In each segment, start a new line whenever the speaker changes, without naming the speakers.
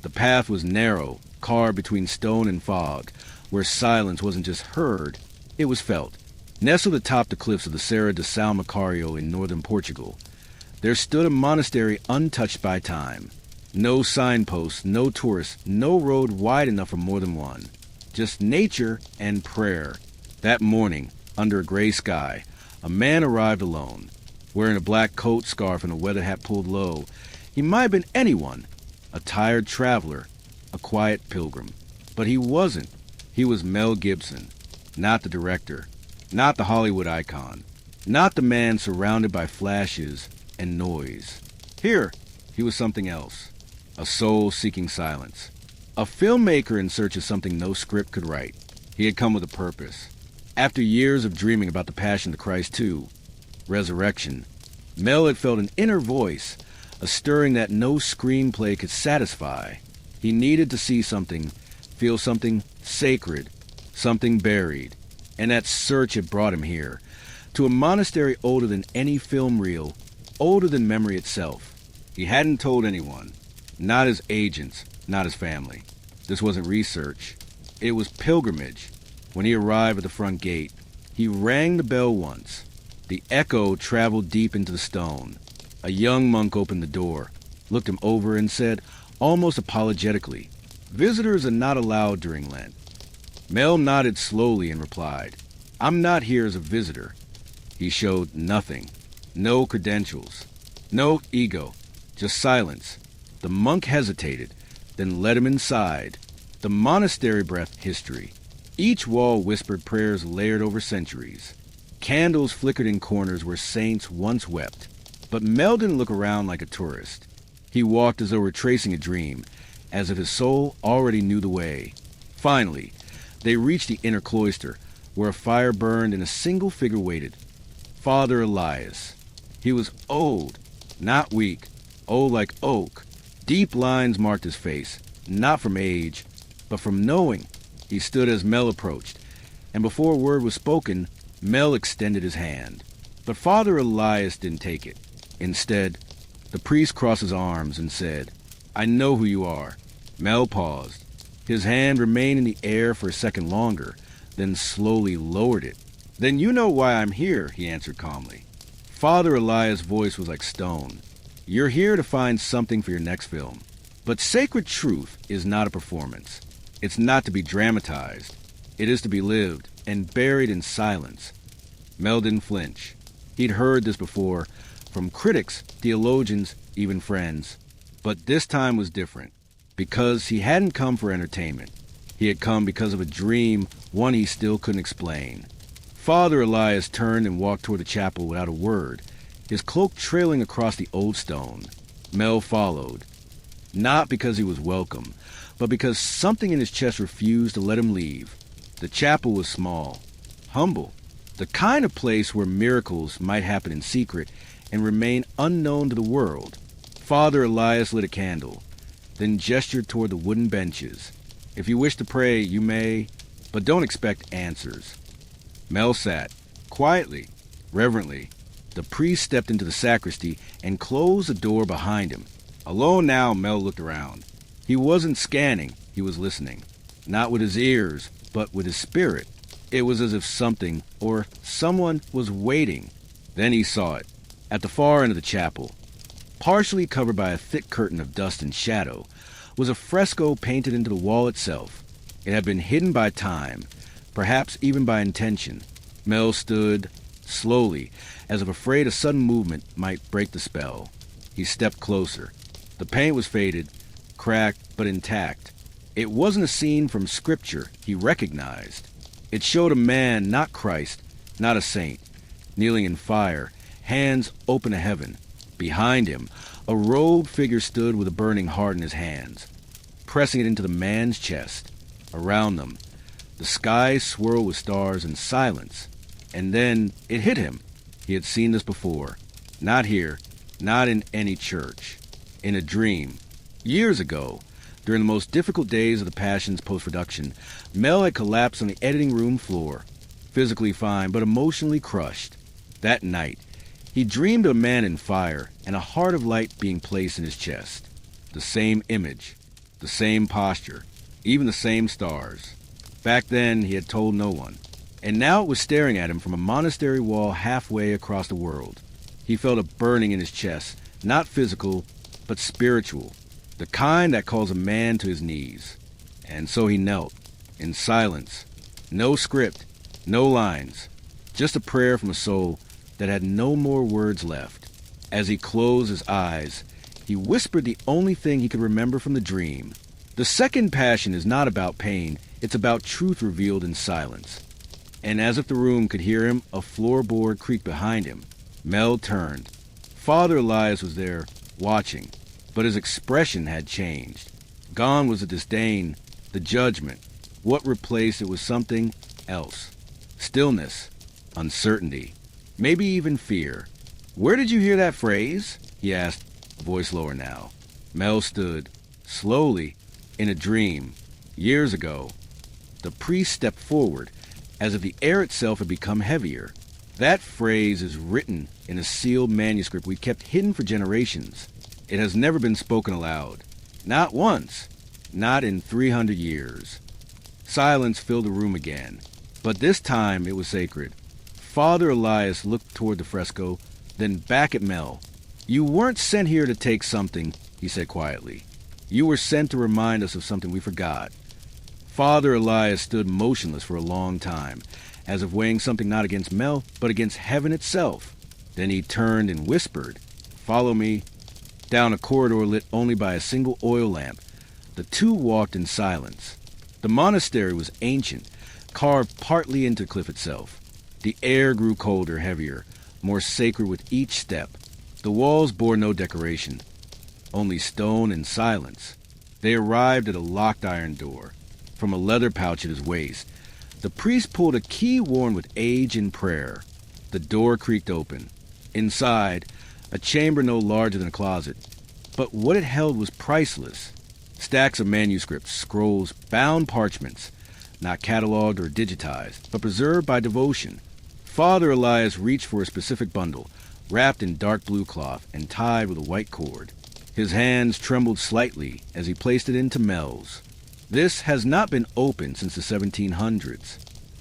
The path was narrow, carved between stone and fog, where silence wasn't just heard, it was felt. Nestled atop the cliffs of the Serra de São Macario in northern Portugal, there stood a monastery untouched by time. No signposts, no tourists, no road wide enough for more than one. Just nature and prayer. That morning, under a gray sky, a man arrived alone, wearing a black coat, scarf, and a weather hat pulled low. He might have been anyone, a tired traveler, a quiet pilgrim. But he wasn't. He was Mel Gibson, not the director, not the Hollywood icon, not the man surrounded by flashes and noise. Here, he was something else, a soul seeking silence, a filmmaker in search of something no script could write. He had come with a purpose. After years of dreaming about the Passion of the Christ too, resurrection, Mel had felt an inner voice, a stirring that no screenplay could satisfy. He needed to see something, feel something sacred, something buried, and that search had brought him here, to a monastery older than any film reel, older than memory itself. He hadn't told anyone, not his agents, not his family. This wasn't research. It was pilgrimage. When he arrived at the front gate, he rang the bell once. The echo traveled deep into the stone. A young monk opened the door, looked him over, and said, almost apologetically, "Visitors are not allowed during Lent." Mel nodded slowly and replied, "I'm not here as a visitor." He showed nothing, no credentials, no ego, just silence. The monk hesitated, then led him inside. The monastery breathed history. Each wall whispered prayers layered over centuries. Candles flickered in corners where saints once wept. But Mel didn't look around like a tourist. He walked as though retracing a dream, as if his soul already knew the way. Finally, they reached the inner cloister, where a fire burned and a single figure waited. Father Elias. He was old, not weak, old like oak. Deep lines marked his face, not from age, but from knowing. He stood as Mel approached, and before a word was spoken, Mel extended his hand. But Father Elias didn't take it. Instead, the priest crossed his arms and said, "I know who you are." Mel paused. His hand remained in the air for a second longer, then slowly lowered it. "Then you know why I'm here," he answered calmly. Father Elias' voice was like stone. "You're here to find something for your next film. But sacred truth is not a performance. It's not to be dramatized. It is to be lived and buried in silence." Mel didn't flinch. He'd heard this before, from critics, theologians, even friends. But this time was different, because he hadn't come for entertainment. He had come because of a dream, one he still couldn't explain. Father Elias turned and walked toward the chapel without a word, his cloak trailing across the old stone. Mel followed, not because he was welcome, but because something in his chest refused to let him leave. The chapel was small, humble, the kind of place where miracles might happen in secret and remain unknown to the world. Father Elias lit a candle, then gestured toward the wooden benches. "If you wish to pray, you may, but don't expect answers." Mel sat, quietly, reverently. The priest stepped into the sacristy and closed the door behind him. Alone now, Mel looked around. He wasn't scanning, he was listening. Not with his ears, but with his spirit. It was as if something, or someone, was waiting. Then he saw it, at the far end of the chapel. Partially covered by a thick curtain of dust and shadow, was a fresco painted into the wall itself. It had been hidden by time, perhaps even by intention. Mel stood, slowly, as if afraid a sudden movement might break the spell. He stepped closer. The paint was faded, cracked, but intact. It wasn't a scene from scripture he recognized. It showed a man, not Christ, not a saint, kneeling in fire, hands open to heaven. Behind him, a robed figure stood with a burning heart in his hands, pressing it into the man's chest. Around them, the sky swirled with stars and silence. And then it hit him. He had seen this before. Not here, not in any church. In a dream. Years ago, during the most difficult days of the Passion's post-production, Mel had collapsed on the editing room floor, physically fine but emotionally crushed. That night, he dreamed of a man in fire and a heart of light being placed in his chest. The same image. the same posture, even the same stars. Back then, he had told no one. And now it was staring at him from a monastery wall halfway across the world. He felt a burning in his chest, not physical, but spiritual, the kind that calls a man to his knees. And so he knelt, in silence, no script, no lines, just a prayer from a soul that had no more words left. As he closed his eyes, he whispered the only thing he could remember from the dream. The second passion is not about pain, it's about truth revealed in silence. And as if the room could hear him, a floorboard creaked behind him. Mel turned. Father Elias was there, watching, but his expression had changed. Gone was the disdain, the judgment. What replaced it was something else. Stillness, uncertainty, maybe even fear. "Where did you hear that phrase?" he asked, a voice lower now. Mel stood, slowly, in a dream, years ago. The priest stepped forward, as if the air itself had become heavier. That phrase is written in a sealed manuscript we kept hidden for generations. It has never been spoken aloud. Not once. Not in 300 years. Silence filled the room again, but this time it was sacred. Father Elias looked toward the fresco, then back at Mel. "You weren't sent here to take something," he said quietly. "You were sent to remind us of something we forgot." Father Elias stood motionless for a long time, as if weighing something not against Mel, but against heaven itself. Then he turned and whispered, "Follow me." Down a corridor lit only by a single oil lamp, the two walked in silence. The monastery was ancient, carved partly into the cliff itself. The air grew colder, heavier, more sacred with each step. The walls bore no decoration, only stone and silence. They arrived at a locked iron door. From a leather pouch at his waist, the priest pulled a key worn with age and prayer. The door creaked open. Inside, a chamber no larger than a closet. But what it held was priceless. Stacks of manuscripts, scrolls, bound parchments, not cataloged or digitized, but preserved by devotion. Father Elias reached for a specific bundle, wrapped in dark blue cloth and tied with a white cord. His hands trembled slightly as he placed it into Mel's. This has not been opened since the 1700s.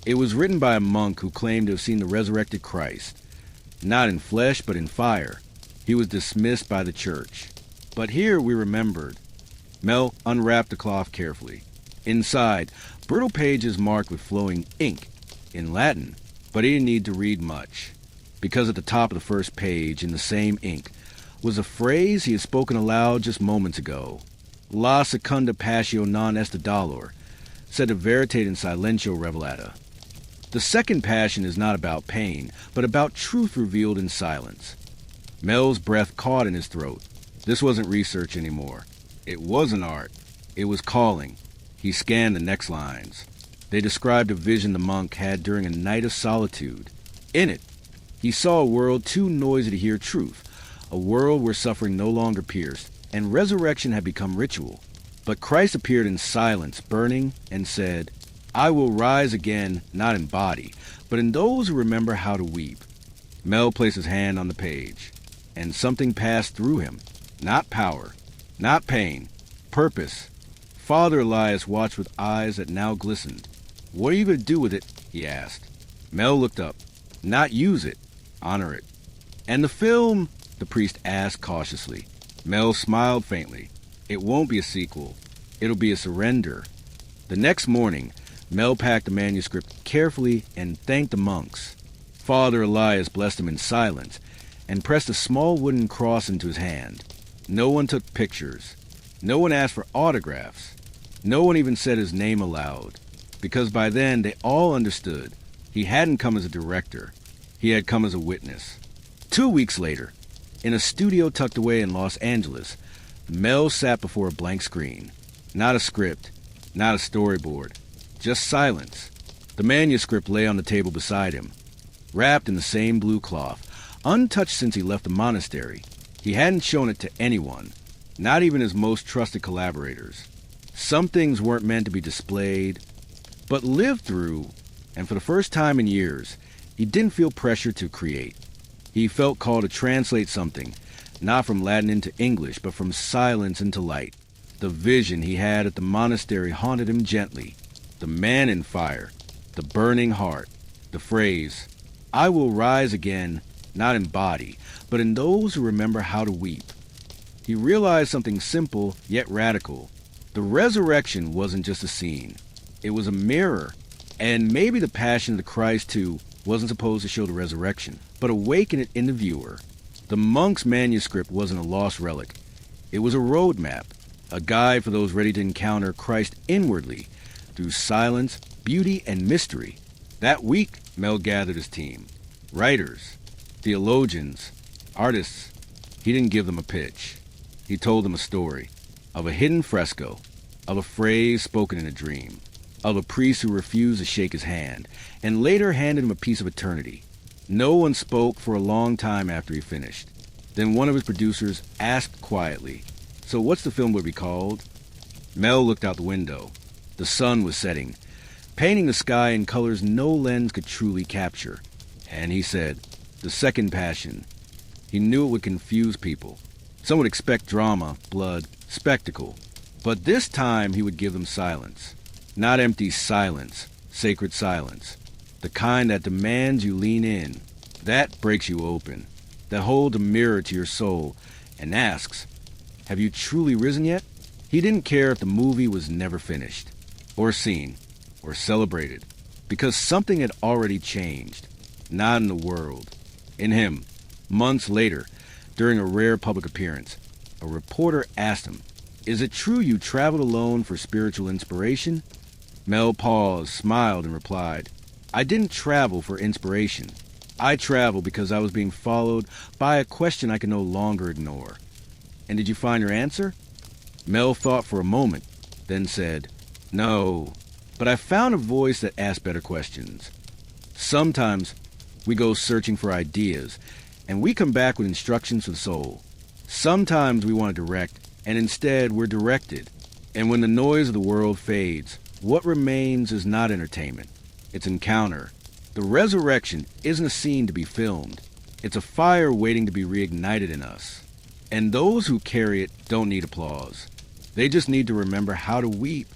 It was written by a monk who claimed to have seen the resurrected Christ. Not in flesh, but in fire. He was dismissed by the church. But here we remembered. Mel unwrapped the cloth carefully. Inside, brittle pages marked with flowing ink, in Latin, but he didn't need to read much, because at the top of the first page, in the same ink, was a phrase he had spoken aloud just moments ago. La secunda passio non est dolor, sed verite in silentio revelata. The second passion is not about pain, but about truth revealed in silence. Mel's breath caught in his throat. This wasn't research anymore. It wasn't art. It was calling. He scanned the next lines. They described a vision the monk had during a night of solitude. In it, he saw a world too noisy to hear truth, a world where suffering no longer pierced, and resurrection had become ritual. But Christ appeared in silence, burning, and said, "I will rise again, not in body, but in those who remember how to weep." Mel placed his hand on the page, and something passed through him. Not power, not pain, purpose. Father Elias watched with eyes that now glistened. "What are you going to do with it?" he asked. Mel looked up. "Not use it, honor it." "And the film?" the priest asked cautiously. Mel smiled faintly. "It won't be a sequel. It'll be a surrender." The next morning, Mel packed the manuscript carefully and thanked the monks. Father Elias blessed him in silence and pressed a small wooden cross into his hand. No one took pictures. No one asked for autographs. No one even said his name aloud, because by then they all understood. He hadn't come as a director. He had come as a witness. 2 weeks later, in a studio tucked away in Los Angeles, Mel sat before a blank screen. Not a script, not a storyboard, just silence. The manuscript lay on the table beside him, wrapped in the same blue cloth, untouched since he left the monastery. He hadn't shown it to anyone, not even his most trusted collaborators. Some things weren't meant to be displayed, but lived through, and for the first time in years, he didn't feel pressure to create. He felt called to translate something, not from Latin into English, but from silence into light. The vision he had at the monastery haunted him gently. The man in fire, the burning heart, the phrase, "I will rise again," not in body, but in those who remember how to weep. He realized something simple yet radical. The resurrection wasn't just a scene. It was a mirror. And maybe the Passion of the Christ, too, wasn't supposed to show the resurrection, but awaken it in the viewer. The monk's manuscript wasn't a lost relic. It was a roadmap, a guide for those ready to encounter Christ inwardly through silence, beauty, and mystery. That week, Mel gathered his team. Writers, theologians, artists. He didn't give them a pitch. He told them a story of a hidden fresco, of a phrase spoken in a dream, of a priest who refused to shake his hand, and later handed him a piece of eternity. No one spoke for a long time after he finished. Then one of his producers asked quietly, "So what's the film would be called?" Mel looked out the window. The sun was setting, painting the sky in colors no lens could truly capture. And he said, "The Second Passion." He knew it would confuse people. Some would expect drama, blood, spectacle. But this time he would give them silence. Not empty silence, sacred silence. The kind that demands you lean in, that breaks you open, that holds a mirror to your soul and asks, "Have you truly risen yet?" He didn't care if the movie was never finished, or seen, or celebrated, because something had already changed. Not in the world. In him. Months later, during a rare public appearance, a reporter asked him, "Is it true you traveled alone for spiritual inspiration?" Mel paused, smiled, and replied, "I didn't travel for inspiration. I traveled because I was being followed by a question I could no longer ignore." "And did you find your answer?" Mel thought for a moment, then said, "No, but I found a voice that asked better questions." Sometimes we go searching for ideas, and we come back with instructions for the soul. Sometimes we want to direct, and instead we're directed. And when the noise of the world fades, what remains is not entertainment. It's encounter. The resurrection isn't a scene to be filmed. It's a fire waiting to be reignited in us. And those who carry it don't need applause. They just need to remember how to weep